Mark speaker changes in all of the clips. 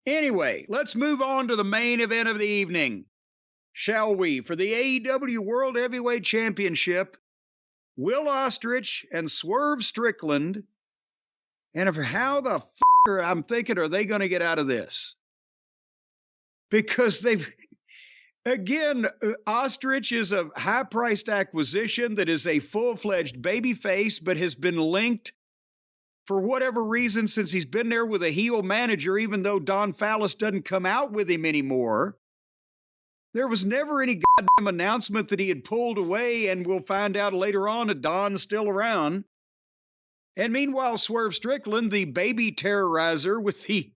Speaker 1: Anyway, let's move on to the main event of the evening, shall we? For the AEW World Heavyweight Championship, Will Ostrich and Swerve Strickland. And for how the I'm thinking, are they going to get out of this? Because again, Ostrich is a high-priced acquisition that is a full-fledged babyface, but has been linked for whatever reason since he's been there with a heel manager, even though Don Fallis doesn't come out with him anymore. There was never any goddamn announcement that he had pulled away, and we'll find out later on that Don's still around. And meanwhile, Swerve Strickland, the baby terrorizer with the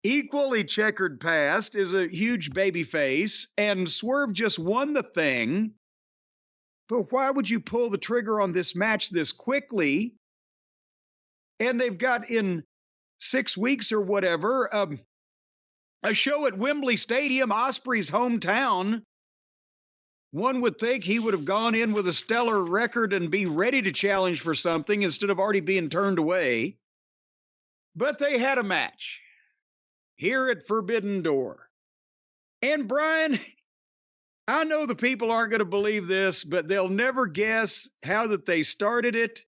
Speaker 1: equally checkered past, is a huge baby face, and Swerve just won the thing. But why would you pull the trigger on this match this quickly? And they've got in 6 weeks or whatever, a show at Wembley Stadium, Ospreay's hometown. One would think he would have gone in with a stellar record and be ready to challenge for something instead of already being turned away. But they had a match here at Forbidden Door. And Brian, I know the people aren't going to believe this, but they'll never guess how that they started it.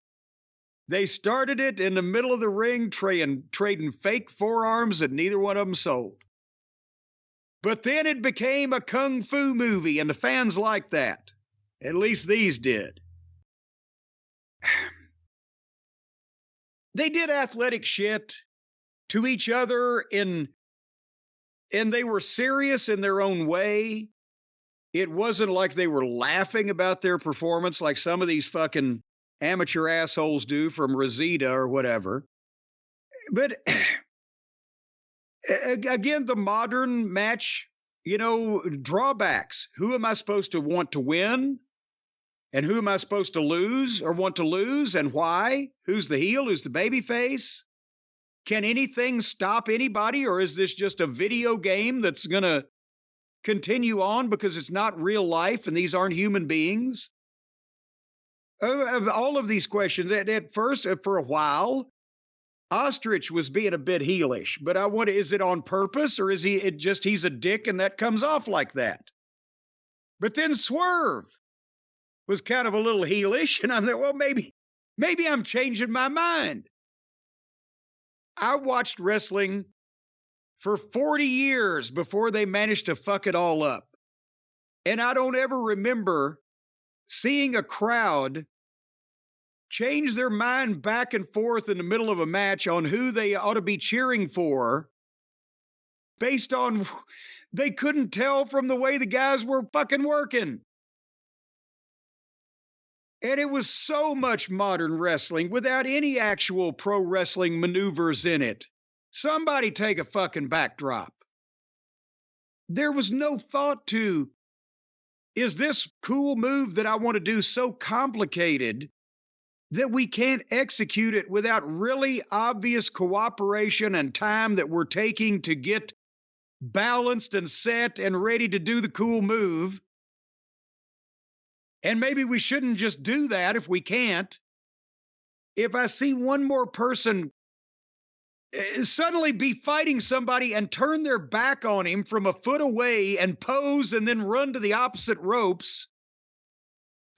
Speaker 1: They started it in the middle of the ring, trading fake forearms that neither one of them sold. But then it became a kung fu movie, and the fans liked that. At least these did. They did athletic shit to each other, and they were serious in their own way. It wasn't like they were laughing about their performance like some of these fucking amateur assholes do from Rosita or whatever. But again, the modern match, drawbacks. Who am I supposed to want to win? And who am I supposed to lose or want to lose, and why? Who's the heel? Who's the babyface? Can anything stop anybody, or is this just a video game that's going to continue on because it's not real life and these aren't human beings? All of these questions, at first, for a while, Ostrich was being a bit heelish, but is it on purpose, or is he's a dick and that comes off like that? But then Swerve was kind of a little heelish, and I'm like, well, maybe I'm changing my mind. I watched wrestling for 40 years before they managed to fuck it all up. And I don't ever remember seeing a crowd change their mind back and forth in the middle of a match on who they ought to be cheering for based on they couldn't tell from the way the guys were fucking working. And it was so much modern wrestling without any actual pro wrestling maneuvers in it. Somebody take a fucking backdrop. There was no thought to, is this cool move that I want to do so complicated that we can't execute it without really obvious cooperation and time that we're taking to get balanced and set and ready to do the cool move? And maybe we shouldn't just do that if we can't. If I see one more person suddenly be fighting somebody and turn their back on him from a foot away and pose and then run to the opposite ropes,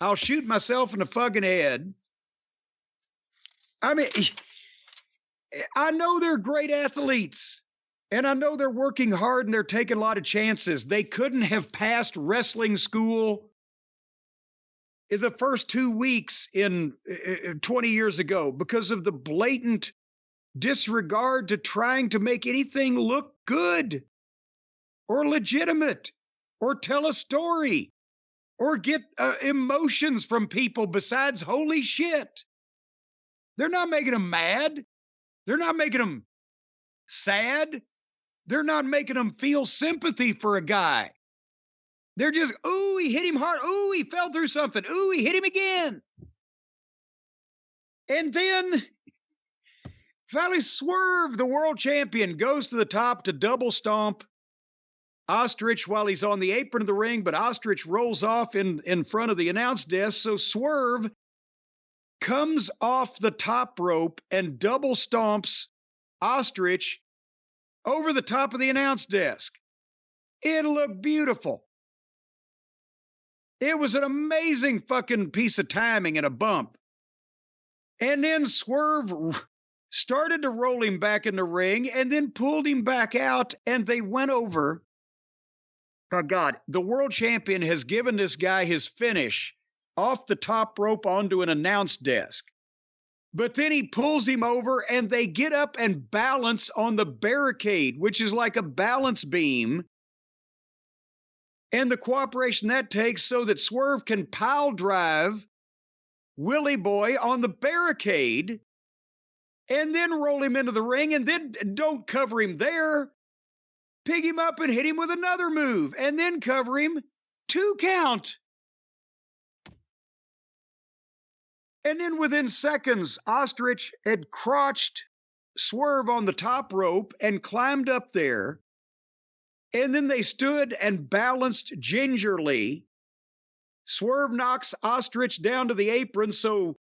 Speaker 1: I'll shoot myself in the fucking head. I mean, I know they're great athletes, and I know they're working hard and they're taking a lot of chances. They couldn't have passed wrestling school in the first 2 weeks in 20 years ago because of the blatant disregard to trying to make anything look good or legitimate or tell a story or get emotions from people besides holy shit. They're not making them mad. They're not making them sad. They're not making them feel sympathy for a guy. They're just, ooh, he hit him hard. Ooh, he fell through something. Ooh, he hit him again. And then finally Swerve, the world champion, goes to the top to double stomp Ostrich while he's on the apron of the ring, but Ostrich rolls off in front of the announce desk. So Swerve comes off the top rope and double stomps Ostrich over the top of the announce desk. It looked beautiful. It was an amazing fucking piece of timing and a bump. And then Swerve started to roll him back in the ring and then pulled him back out, and they went over. Oh, God, the world champion has given this guy his finish off the top rope onto an announce desk. But then he pulls him over, and they get up and balance on the barricade, which is like a balance beam. And the cooperation that takes so that Swerve can pile drive Willie Boy on the barricade and then roll him into the ring, and then don't cover him there. Pick him up and hit him with another move, and then cover him. 2 count. And then within seconds, Ostrich had crotched Swerve on the top rope and climbed up there. And then they stood and balanced gingerly. Swerve knocks Ostrich down to the apron, so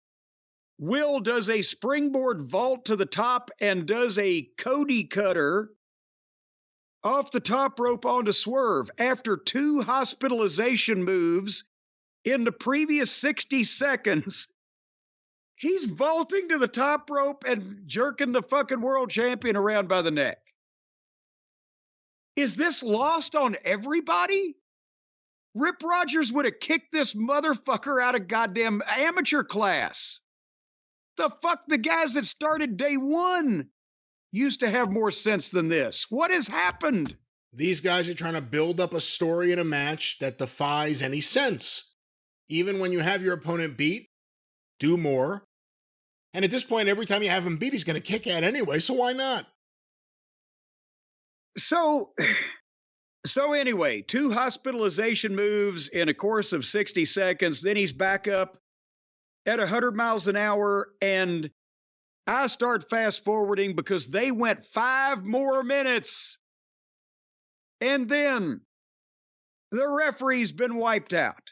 Speaker 1: Will does a springboard vault to the top and does a Cody cutter off the top rope onto Swerve. After 2 hospitalization moves in the previous 60 seconds, he's vaulting to the top rope and jerking the fucking world champion around by the neck. Is this lost on everybody? Rip Rogers would have kicked this motherfucker out of goddamn amateur class. The fuck, the guys that started day one used to have more sense than this. What has happened?
Speaker 2: These guys are trying to build up a story in a match that defies any sense. Even when you have your opponent beat, do more. And at this point, every time you have him beat, he's going to kick out anyway, so why not?
Speaker 1: So anyway, 2 hospitalization moves in a course of 60 seconds. Then he's back up at 100 miles an hour. And I start fast forwarding because they went 5 more minutes. And then the referee's been wiped out.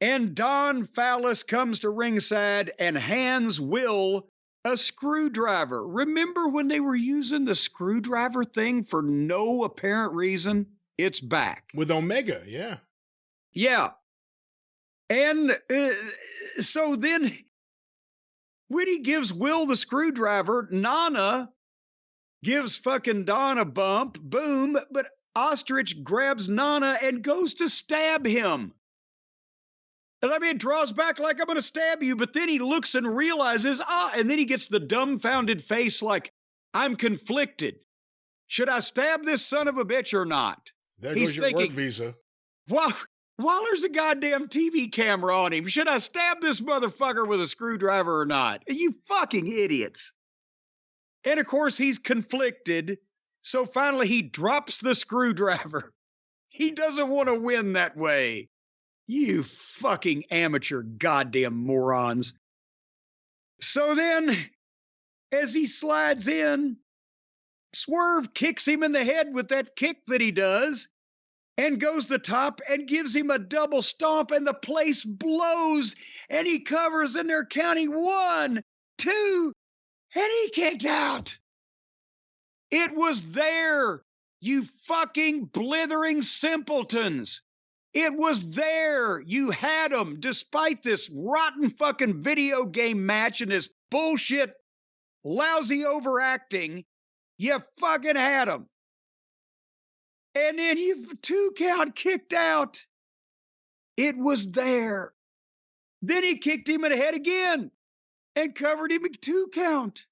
Speaker 1: And Don Fallis comes to ringside and hands Will a screwdriver. Remember when they were using the screwdriver thing for no apparent reason? It's back.
Speaker 2: With Omega, yeah.
Speaker 1: Yeah. And so then when he gives Will the screwdriver, Nana gives fucking Don a bump. Boom. But Ostrich grabs Nana and goes to stab him. And I mean, draws back like, I'm going to stab you. But then he looks and realizes, and then he gets the dumbfounded face like, I'm conflicted. Should I stab this son of a bitch or not?
Speaker 2: There goes your work visa.
Speaker 1: While there's a goddamn TV camera on him, should I stab this motherfucker with a screwdriver or not? You fucking idiots. And of course, he's conflicted. So finally, he drops the screwdriver. He doesn't want to win that way. You fucking amateur goddamn morons. So then, as he slides in, Swerve kicks him in the head with that kick that he does and goes to the top and gives him a double stomp, and the place blows, and he covers, and they're counting 1, 2, and he kicked out. It was there, you fucking blithering simpletons. It was there. You had him, despite this rotten fucking video game match and this bullshit, lousy overacting. You fucking had him. And then you 2 count kicked out. It was there. Then he kicked him in the head again and covered him in 2 count.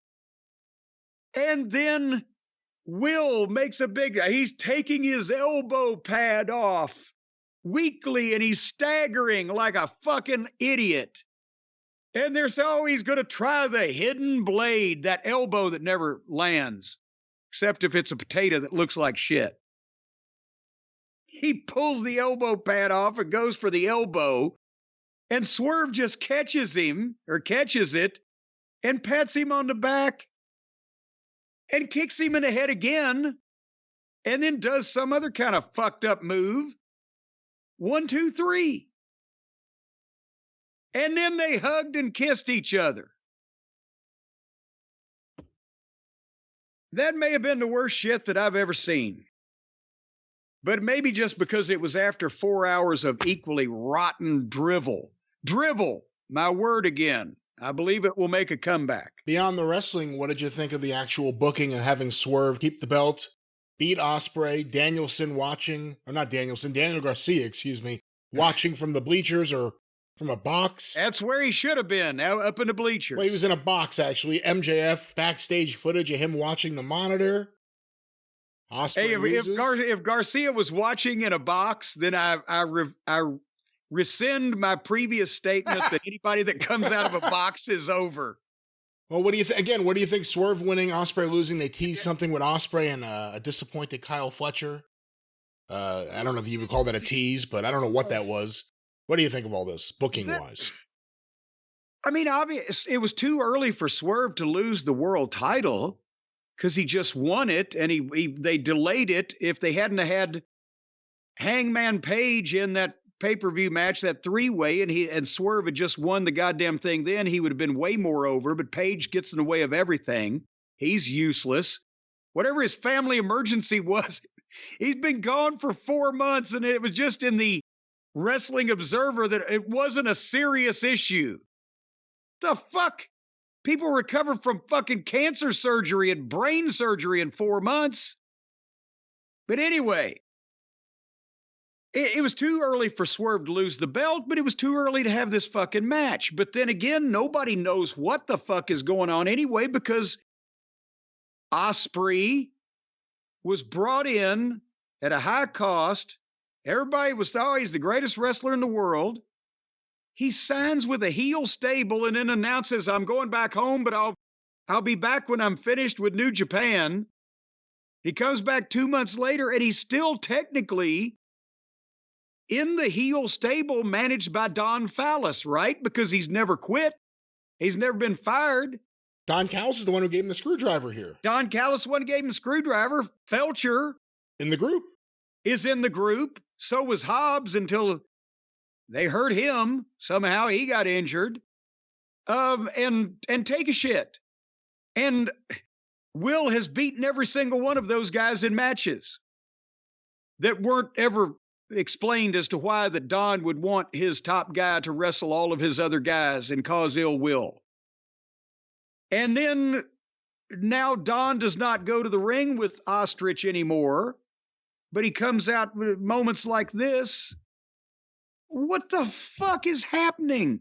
Speaker 1: And then Will makes a big, he's taking his elbow pad off weakly, and he's staggering like a fucking idiot. And they're saying, he's going to try the hidden blade, that elbow that never lands, except if it's a potato that looks like shit. He pulls the elbow pad off and goes for the elbow, and Swerve just catches it, and pats him on the back, and kicks him in the head again, and then does some other kind of fucked up move. 1, 2, 3. And then they hugged and kissed each other. That may have been the worst shit that I've ever seen. But maybe just because it was after 4 hours of equally rotten drivel. Drivel, my word again. I believe it will make a comeback.
Speaker 2: Beyond the wrestling, what did you think of the actual booking and having Swerve keep the belt, beat Ospreay, Daniel Garcia, watching from the bleachers or from a box?
Speaker 1: That's where he should have been, up in the bleachers.
Speaker 2: Well, he was in a box, actually. MJF, backstage footage of him watching the monitor. Ospreay
Speaker 1: if Garcia was watching in a box, then I rescind my previous statement that anybody that comes out of a box is over.
Speaker 2: Well, what do you think? What do you think? Swerve winning, Ospreay losing. They teased something with Ospreay and a disappointed Kyle Fletcher. I don't know if you would call that a tease, but I don't know what that was. What do you think of all this, booking-wise?
Speaker 1: I mean, obviously, it was too early for Swerve to lose the world title because he just won it, and they delayed it. If they hadn't had Hangman Page in that pay-per-view match, that three-way, and Swerve had just won the goddamn thing, then he would have been way more over, but Page gets in the way of everything. He's useless. Whatever his family emergency was, he's been gone for 4 months, and it was just in the Wrestling Observer that it wasn't a serious issue. The fuck? People recover from fucking cancer surgery and brain surgery in 4 months. But anyway, it was too early for Swerve to lose the belt, but it was too early to have this fucking match. But then again, nobody knows what the fuck is going on anyway, because Ospreay was brought in at a high cost. Everybody was, he's the greatest wrestler in the world. He signs with a heel stable and then announces, I'm going back home, but I'll be back when I'm finished with New Japan. He comes back 2 months later, and he's still technically in the heel stable managed by Don Callis, right? Because he's never quit. He's never been fired.
Speaker 2: Don Callis is the one who gave him the screwdriver here.
Speaker 1: Don Callis, the one who gave him the screwdriver. Felcher
Speaker 2: in the group.
Speaker 1: Is in the group. So was Hobbs until they hurt him. Somehow he got injured. And take a shit. And Will has beaten every single one of those guys in matches that weren't ever explained as to why that Don would want his top guy to wrestle all of his other guys and cause ill will. And then now Don does not go to the ring with Ostrich anymore, but he comes out with moments like this. What the fuck is happening?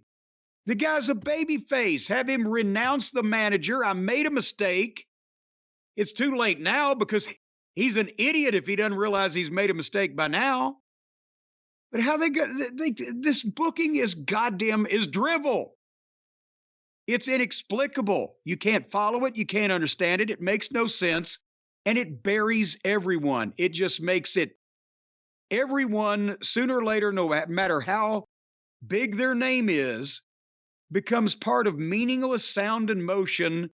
Speaker 1: The guy's a babyface. Have him renounce the manager. I made a mistake. It's too late now because he's an idiot if he doesn't realize he's made a mistake by now. But how this booking is drivel. It's inexplicable. You can't follow it. You can't understand it. It makes no sense. And it buries everyone. It just makes it everyone, sooner or later, no matter how big their name is, becomes part of meaningless sound and motion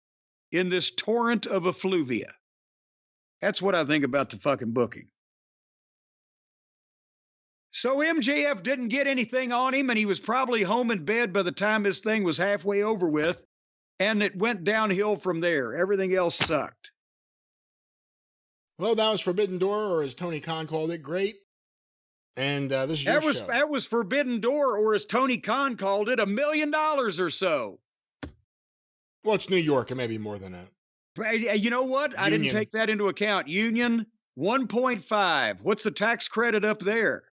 Speaker 1: in this torrent of effluvia. That's what I think about the fucking booking. So MJF didn't get anything on him, and he was probably home in bed by the time this thing was halfway over with, and it went downhill from there. Everything else sucked.
Speaker 2: Well, that was Forbidden Door, or as Tony Khan called it, great. And this is your show.
Speaker 1: That was Forbidden Door, or as Tony Khan called it, $1 million or so.
Speaker 2: Well, it's New York, and maybe more than that.
Speaker 1: You know what? I didn't take that into account. Union, 1.5. What's the tax credit up there?